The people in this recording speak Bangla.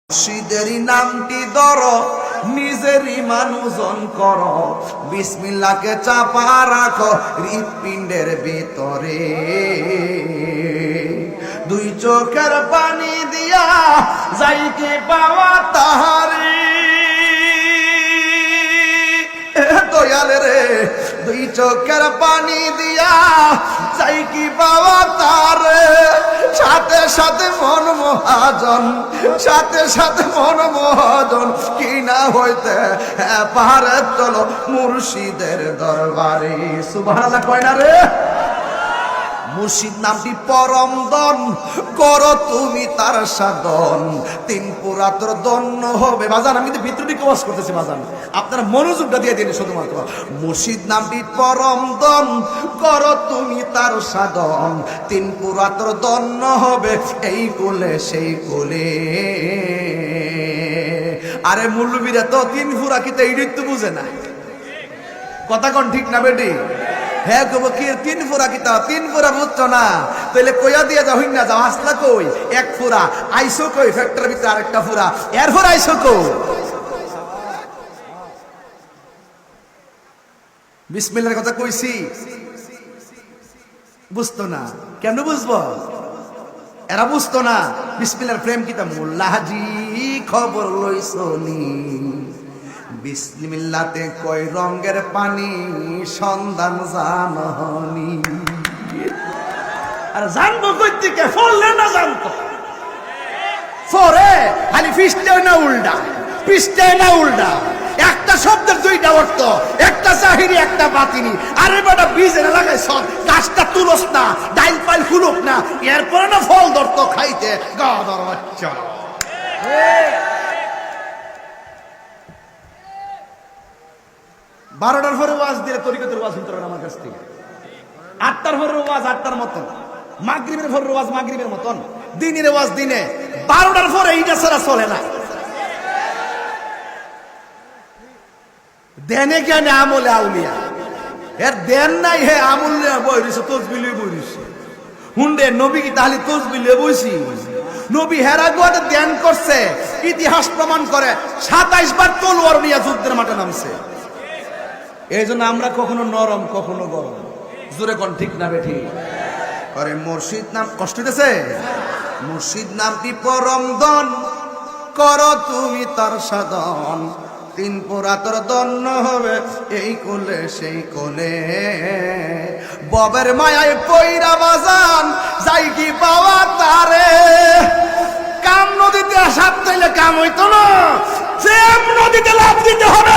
মুর্শিদেরই নামটি ধরো, নিজেরই মানুষজন করো, বিসমিল্লাহকে চাপা রাখো হৃৎপিণ্ডের ভিতরে। দুই চোখের পানি দিয়া যাইকে পাওয়া তাহারে দয়াল রে, দুই চোখের পানি দিয়া যাই কি বাবা তারে। সাথে সাথে মন মহাজন, সাথে সাথে মন মহাজন, কি না হইতে পাহাড়ে চলো মুর্শিদের দরবারে। সুবহানাল্লাহ কয় না রে? মুর্শিদ নামটি পরম দন, করো তুমি তার সাধন, তিন পুরাতর দন্য হবে। বাজান আমি তো ভিতরে কবাস করতেছি বাজান, আপনারা মনোযোগটা দিয়ে দিন শুধুমাত্র। মুর্শিদ নামটি পরম দন, করো তুমি তার সাধন, তিন পুরাতর দন্য হবে এই কোলে সেই কোলে। আরে মুল্লবীরা তো তিন ফুরা কিতা এইটাই তো বুঝে না, কথা কোন ঠিক না বেটি? হ্যাঁ কব কি তিন ফুরা কিতা, তিন ফুরা বুঝছো না? তাহলে কইয়া দিয়ে যাও না, যাও আসলা কই? এক ফুরা আইসো কই? ফ্যাক্টরির ভিতরে আরেকটা ফুরা, এরপর আইসো কই? বিসমিল্লাহর কথা কইছি, বুঝতো না। কেমনে বুঝবো? এরা বুঝতো না বিসমিল্লাহর প্রেম কিতা। মোল্লাজি খবর লইছনি, বিসমিল্লাতে কয় রঙের পানি সন্ধান জাননি। আর জানবো কই থেকে? ফললে না জানতো ফরে খালি ফিস্টে না উল্টা, পিস্টে না উল্টা, একটা শব্দের দুইটা অর্থ, একটা জাহিরি একটা বাতিনি। আরে বেটা বীজে না লাগাই সব, গাছটা তুলস না, ডাইল পাইল খুলুক না, এরপরে না ফল ধরত খাইতে গাদার বাচ্চা। 12টার পরে ওয়াজ দিলে তরিকতের ওয়াজ শুনতে পারেন আমার কাছ থেকে। 8টার পরে ওয়াজ 8টার মতন, মাগরিবের পরে ওয়াজ মাগরিবের মতন, দিনের ওয়াজ দিনে। 12টার পরে এইটা ছাড়া চলে না। দেনে কেন আমলে আউলিয়া, এর দেন নাই, হে আমল বই রইছে, তসবিলে বই রইছে। হুন্ডে নবী কি তাহলে তসবিলে বইছি? নবী হেরাগুয়াতে ধ্যান করছে, ইতিহাস প্রমাণ করে 27 বার তলোয়ার নিয়ে যুদ্ধের মাঠে নামছে। এই জন্য আমরা কখনো নরম কখনো গরম। জোরে কোন ঠিক না বেঠি? আরে মুর্শিদ নাম কষ্ট দিতেছে। মুর্শিদ নামটি পরম দন, করো তুমি তার সাধন, তিন পুরাতর দন্য হবে এই কোলে সেই কোলে। ববের মায়ায় পইরা বাজান যাই কি পাওয়া তারে। কাম নদীতে সাপ তাইলে কাম হইতো না, যে নদীতে লাভ দিতে হবে